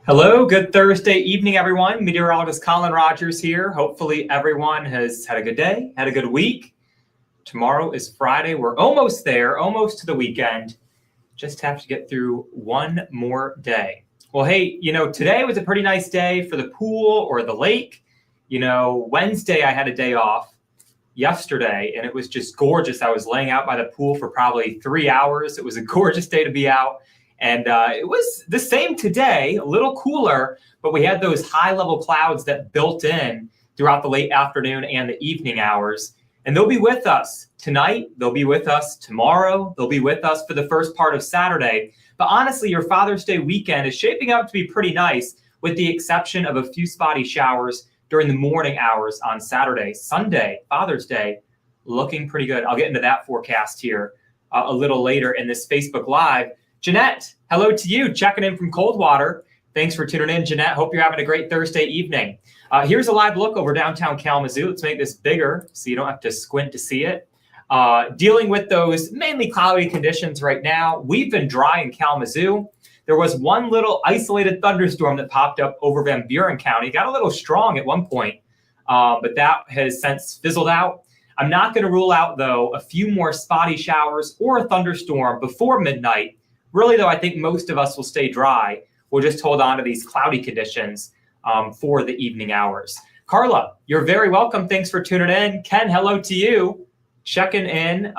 Hello, good Thursday evening, everyone. Meteorologist Collin Rogers here. Hopefully everyone has had a good day, had a good week. Tomorrow is Friday. We're almost there, almost to the weekend. Just have to get through one more day. Well, hey, today was a pretty nice day for the pool or the lake. Wednesday I had a day off yesterday, and it was just gorgeous. I was laying out by the pool for probably 3 hours. It was a gorgeous day to be out. And it was the same today, a little cooler, but we had those high-level clouds that built in throughout the late afternoon and the evening hours. And they'll be with us tonight. They'll be with us tomorrow. They'll be with us for the first part of Saturday. But honestly, your Father's Day weekend is shaping up to be pretty nice, with the exception of a few spotty showers during the morning hours on Saturday. Sunday, Father's Day, looking pretty good. I'll get into that forecast here a little later in this Facebook Live. Jeanette, hello to you, checking in from Coldwater. Thanks for tuning in, Jeanette. Hope you're having a great Thursday evening. Here's a live look over downtown Kalamazoo. Let's make this bigger so you don't have to squint to see it. Dealing with those mainly cloudy conditions right now. We've been dry in Kalamazoo. There was one little isolated thunderstorm that popped up over Van Buren County. Got a little strong at one point, but that has since fizzled out. I'm not going to rule out, though, a few more spotty showers or a thunderstorm before midnight. Really, though, I think most of us will stay dry. We'll just hold on to these cloudy conditions for the evening hours. Carla, you're very welcome. Thanks for tuning in. Ken, hello to you. Checking in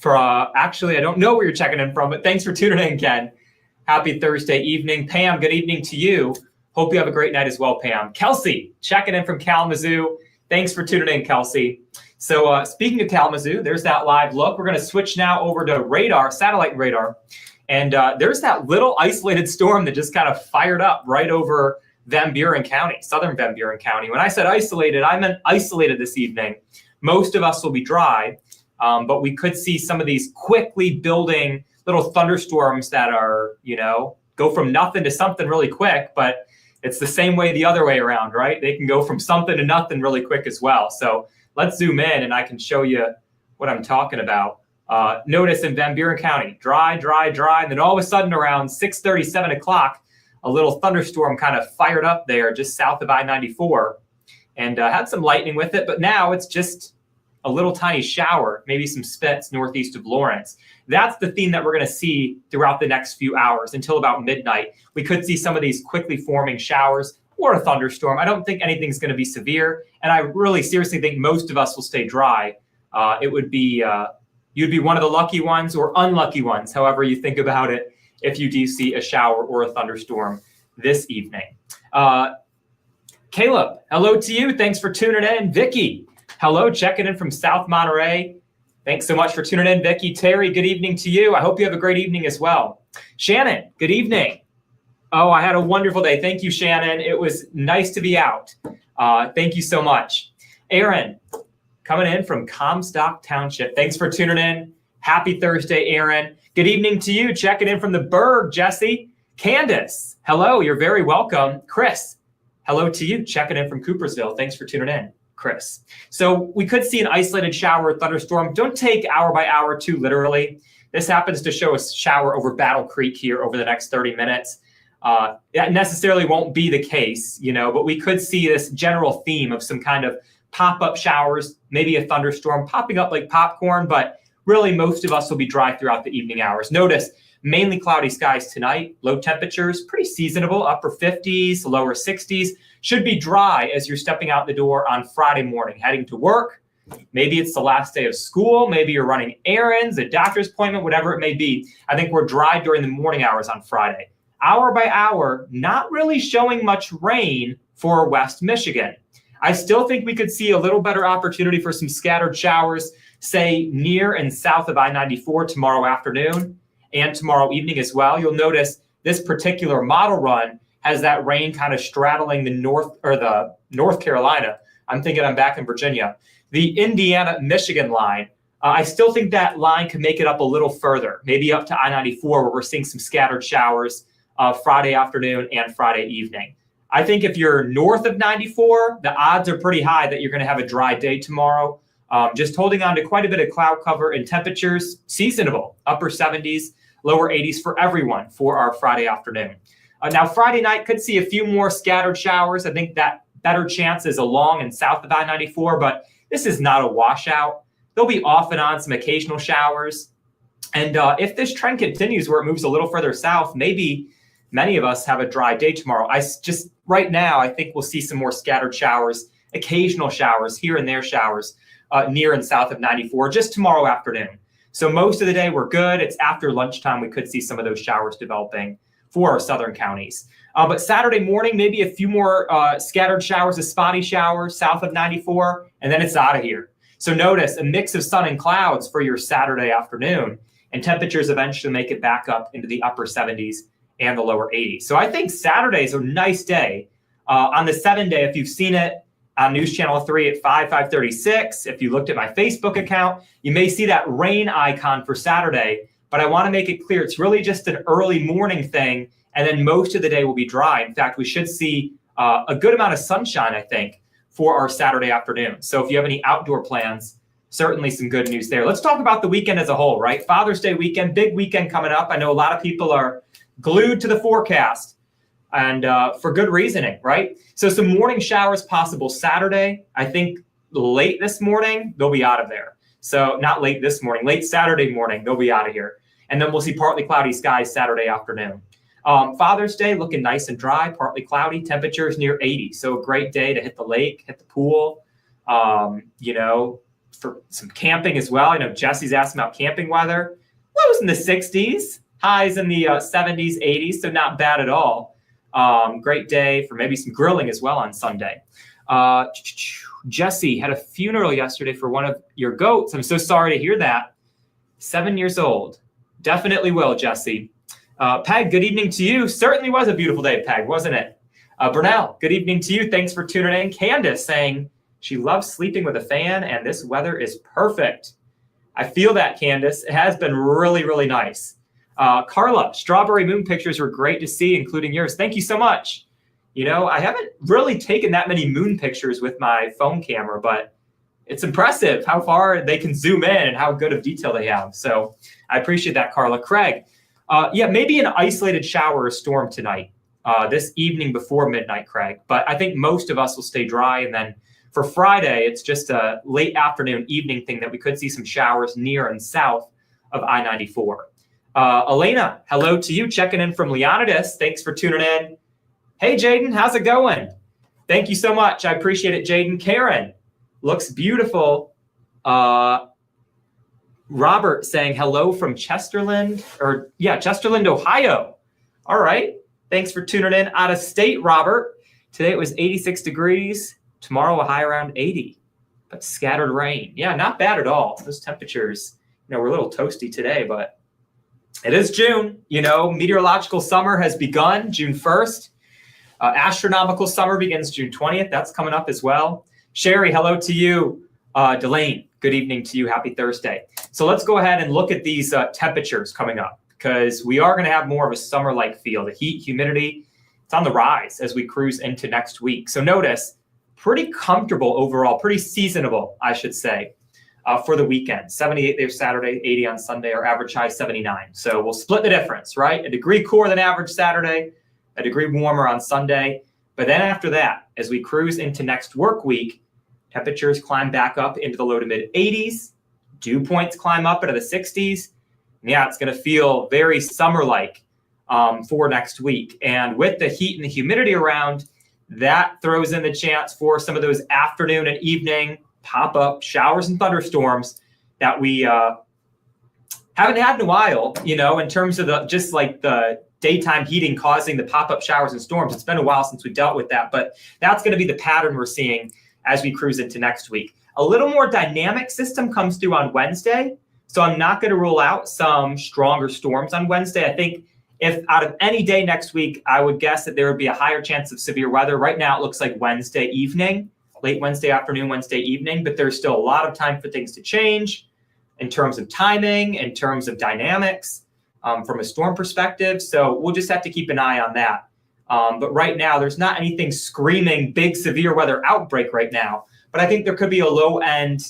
actually, I don't know where you're checking in from, but thanks for tuning in, Ken. Happy Thursday evening. Pam, good evening to you. Hope you have a great night as well, Pam. Kelsey, checking in from Kalamazoo. Thanks for tuning in, Kelsey. So speaking of Kalamazoo, there's that live look. We're going to switch now over to radar, satellite radar. And there's that little isolated storm that just kind of fired up right over Van Buren County, southern Van Buren County. When I said isolated, I meant isolated this evening. Most of us will be dry, but we could see some of these quickly building little thunderstorms that are, go from nothing to something really quick, but it's the same way the other way around, right? They can go from something to nothing really quick as well. So let's zoom in and I can show you what I'm talking about. Notice in Van Buren County, dry, dry, dry. And then all of a sudden around 6:30, 7 o'clock, a little thunderstorm kind of fired up there just south of I-94 and had some lightning with it. But now it's just a little tiny shower, maybe some spits northeast of Lawrence. That's the theme that we're going to see throughout the next few hours until about midnight. We could see some of these quickly forming showers or a thunderstorm. I don't think anything's going to be severe. And I really seriously think most of us will stay dry. It would be, you'd be one of the lucky ones or unlucky ones, however you think about it, if you do see a shower or a thunderstorm this evening. Caleb, hello to you. Thanks for tuning in. Vicky, hello, checking in from South Monterey. Thanks so much for tuning in, Vicky. Terry, good evening to you. I hope you have a great evening as well. Shannon, good evening. Oh, I had a wonderful day. Thank you, Shannon. It was nice to be out. Thank you so much. Aaron, coming in from Comstock Township. Thanks for tuning in. Happy Thursday, Aaron. Good evening to you. Checking in from the Berg, Jesse. Candace, hello. You're very welcome. Chris, hello to you. Checking in from Coopersville. Thanks for tuning in, Chris. So we could see an isolated shower or thunderstorm. Don't take hour by hour too literally. This happens to show a shower over Battle Creek here over the next 30 minutes. That necessarily won't be the case, but we could see this general theme of some kind of pop-up showers, maybe a thunderstorm popping up like popcorn, but really most of us will be dry throughout the evening hours. Notice mainly cloudy skies tonight, low temperatures, pretty seasonable, upper 50s, lower 60s. Should be dry as you're stepping out the door on Friday morning, heading to work. Maybe it's the last day of school. Maybe you're running errands, a doctor's appointment, whatever it may be. I think we're dry during the morning hours on Friday. Hour by hour, not really showing much rain for West Michigan. I still think we could see a little better opportunity for some scattered showers, say near and south of I-94 tomorrow afternoon and tomorrow evening as well. You'll notice this particular model run has that rain kind of straddling the North Carolina. I'm thinking I'm back in Virginia. The Indiana-Michigan line, I still think that line could make it up a little further, maybe up to I-94 where we're seeing some scattered showers Friday afternoon and Friday evening. I think if you're north of 94, the odds are pretty high that you're going to have a dry day tomorrow. Just holding on to quite a bit of cloud cover and temperatures, seasonable, upper 70s, lower 80s for everyone for our Friday afternoon. Now, Friday night could see a few more scattered showers. I think that better chances along and south of I-94, but this is not a washout. There'll be off and on some occasional showers. And if this trend continues where it moves a little further south, maybe many of us have a dry day tomorrow. Right now, I think we'll see some more scattered showers, occasional showers, here and there showers near and south of 94 just tomorrow afternoon. So most of the day we're good. It's after lunchtime we could see some of those showers developing for our southern counties. But Saturday morning, maybe a few more scattered showers, a spotty shower south of 94, and then it's out of here. So notice a mix of sun and clouds for your Saturday afternoon, and temperatures eventually make it back up into the upper 70s and the lower 80s. So I think Saturday is a nice day. On the 7-day, if you've seen it on News Channel 3 at 5:36, if you looked at my Facebook account, you may see that rain icon for Saturday. But I want to make it clear, it's really just an early morning thing, and then most of the day will be dry. In fact, we should see a good amount of sunshine, I think, for our Saturday afternoon. So if you have any outdoor plans, certainly some good news there. Let's talk about the weekend as a whole, right? Father's Day weekend, big weekend coming up. I know a lot of people are glued to the forecast, and for good reasoning, right? So some morning showers possible Saturday. I think late this morning, they'll be out of there. So not late this morning, late Saturday morning, they'll be out of here. And then we'll see partly cloudy skies Saturday afternoon. Father's Day looking nice and dry, partly cloudy, temperatures near 80. So a great day to hit the lake, hit the pool, for some camping as well. I know Jesse's asking about camping weather. Lows in the 60s, highs in the 70s, 80s, so not bad at all. Great day for maybe some grilling as well on Sunday. Jesse had a funeral yesterday for one of your goats. I'm so sorry to hear that. 7 years old. Definitely will, Jesse. Peg, good evening to you. Certainly was a beautiful day, Peg, wasn't it? Burnell, good evening to you. Thanks for tuning in. Candace saying she loves sleeping with a fan and this weather is perfect. I feel that, Candace. It has been really, really nice. Carla, strawberry moon pictures were great to see, including yours. Thank you so much. I haven't really taken that many moon pictures with my phone camera, but it's impressive how far they can zoom in and how good of detail they have. So I appreciate that, Carla. Craig, maybe an isolated shower or storm tonight, this evening before midnight, Craig. But I think most of us will stay dry. And then for Friday, it's just a late afternoon, evening thing that we could see some showers near and south of I-94. Elena, hello to you, checking in from Leonidas. Thanks for tuning in. Hey, Jaden, how's it going? Thank you so much. I appreciate it, Jaden. Karen, looks beautiful. Robert saying hello from Chesterland, Ohio. All right. Thanks for tuning in out of state, Robert. Today it was 86 degrees. Tomorrow a high around 80, but scattered rain. Yeah, not bad at all. Those temperatures, we're a little toasty today, but it is June. Meteorological summer has begun June 1st. Astronomical summer begins June 20th. That's coming up as well. Sherry, hello to you. Delane, good evening to you. Happy Thursday. So let's go ahead and look at these temperatures coming up, because we are going to have more of a summer-like feel. The heat, humidity, it's on the rise as we cruise into next week. So notice, pretty comfortable overall, pretty seasonable, I should say, for the weekend. 78 there Saturday, 80 on Sunday, our average high 79. So we'll split the difference, right? A degree cooler than average Saturday, a degree warmer on Sunday. But then after that, as we cruise into next work week, temperatures climb back up into the low to mid 80s. Dew points climb up into the 60s. And yeah, it's going to feel very summer-like for next week. And with the heat and the humidity around, that throws in the chance for some of those afternoon and evening pop-up showers and thunderstorms that we haven't had in a while, in terms of the daytime heating causing the pop-up showers and storms. It's been a while since we dealt with that, but that's going to be the pattern we're seeing as we cruise into next week. A little more dynamic system comes through on Wednesday, so I'm not going to rule out some stronger storms on Wednesday. I think if out of any day next week, I would guess that there would be a higher chance of severe weather. Right now, it looks like Wednesday evening, late Wednesday afternoon, Wednesday evening, but there's still a lot of time for things to change in terms of timing, in terms of dynamics, from a storm perspective. So we'll just have to keep an eye on that. But right now, there's not anything screaming big severe weather outbreak right now. But I think there could be a low end,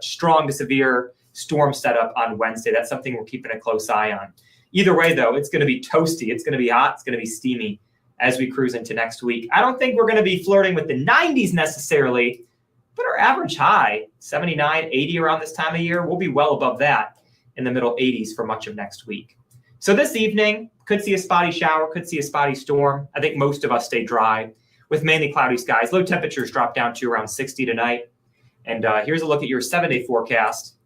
strong to severe storm setup on Wednesday. That's something we're keeping a close eye on. Either way, though, it's going to be toasty. It's going to be hot. It's going to be steamy as we cruise into next week. I don't think we're going to be flirting with the 90s necessarily, but our average high, 79, 80 around this time of year, we'll be well above that in the middle 80s for much of next week. So this evening, could see a spotty shower, could see a spotty storm. I think most of us stay dry with mainly cloudy skies. Low temperatures drop down to around 60 tonight. And here's a look at your 7-day forecast.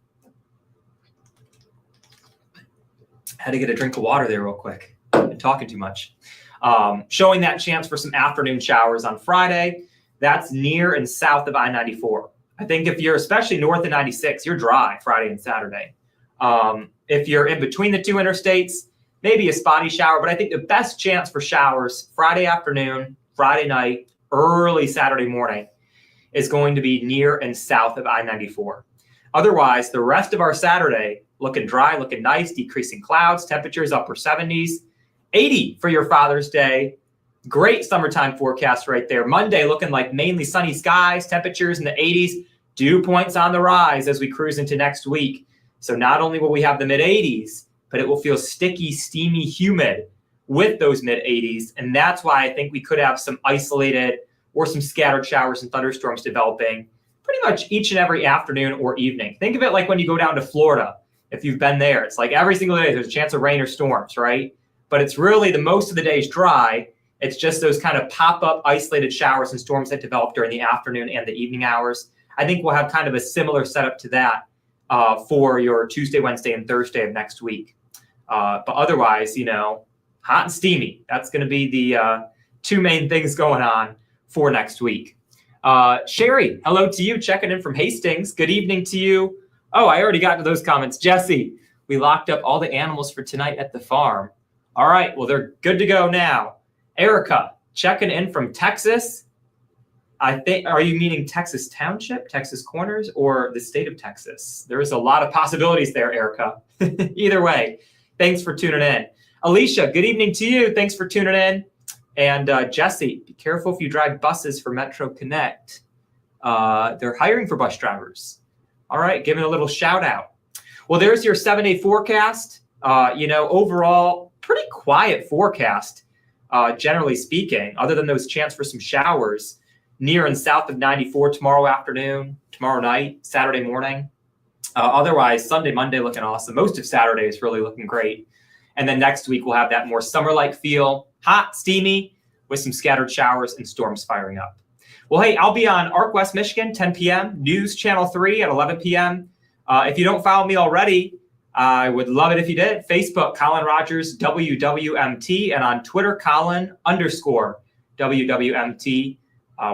Had to get a drink of water there real quick. Been talking too much. Showing that chance for some afternoon showers on Friday. That's near and south of I-94. I think if you're especially north of 96, you're dry Friday and Saturday. If you're in between the two interstates, maybe a spotty shower, but I think the best chance for showers Friday afternoon, Friday night, early Saturday morning is going to be near and south of I-94. Otherwise, the rest of our Saturday looking dry, looking nice, decreasing clouds, temperatures upper 70s, 80 for your Father's Day. Great summertime forecast right there. Monday looking like mainly sunny skies, temperatures in the 80s, dew points on the rise as we cruise into next week. So not only will we have the mid 80s, but it will feel sticky, steamy, humid with those mid 80s. And that's why I think we could have some isolated or some scattered showers and thunderstorms developing pretty much each and every afternoon or evening. Think of it like when you go down to Florida. If you've been there, it's like every single day there's a chance of rain or storms, right? But it's really the most of the day is dry. It's just those kind of pop-up isolated showers and storms that develop during the afternoon and the evening hours. I think we'll have kind of a similar setup to that for your Tuesday, Wednesday, and Thursday of next week. But otherwise, hot and steamy. That's going to be the two main things going on for next week. Sherry, hello to you, checking in from Hastings. Good evening to you. Oh, I already got to those comments. Jesse, we locked up all the animals for tonight at the farm. All right, well, they're good to go now. Erica, checking in from Texas. I think, are you meaning Texas Township, Texas Corners, or the state of Texas? There's a lot of possibilities there, Erica. Either way, thanks for tuning in. Alicia, good evening to you. Thanks for tuning in. And Jesse, be careful if you drive buses for Metro Connect. They're hiring for bus drivers. All right, giving a little shout out. Well, there's your 7-day forecast. Overall, pretty quiet forecast, generally speaking, other than those chance for some showers near and south of 94 tomorrow afternoon, tomorrow night, Saturday morning. Otherwise, Sunday, Monday looking awesome. Most of Saturday is really looking great. And then next week, we'll have that more summer-like feel, hot, steamy, with some scattered showers and storms firing up. Well, hey, I'll be on ARC West Michigan, 10 p.m., News Channel 3 at 11 p.m. If you don't follow me already, I would love it if you did. Facebook, Collin Rogers, WWMT, and on Twitter, Collin_WWMT.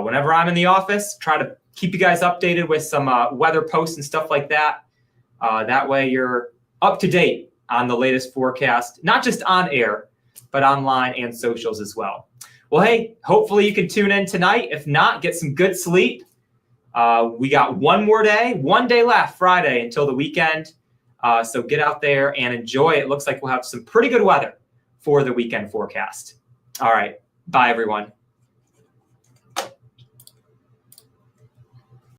Whenever I'm in the office, try to keep you guys updated with some weather posts and stuff like that. That way you're up to date on the latest forecast, not just on air, but online and socials as well. Well, hey, hopefully you can tune in tonight. If not, get some good sleep. We got one day left, Friday, until the weekend. So get out there and enjoy. It looks like we'll have some pretty good weather for the weekend forecast. All right. Bye, everyone.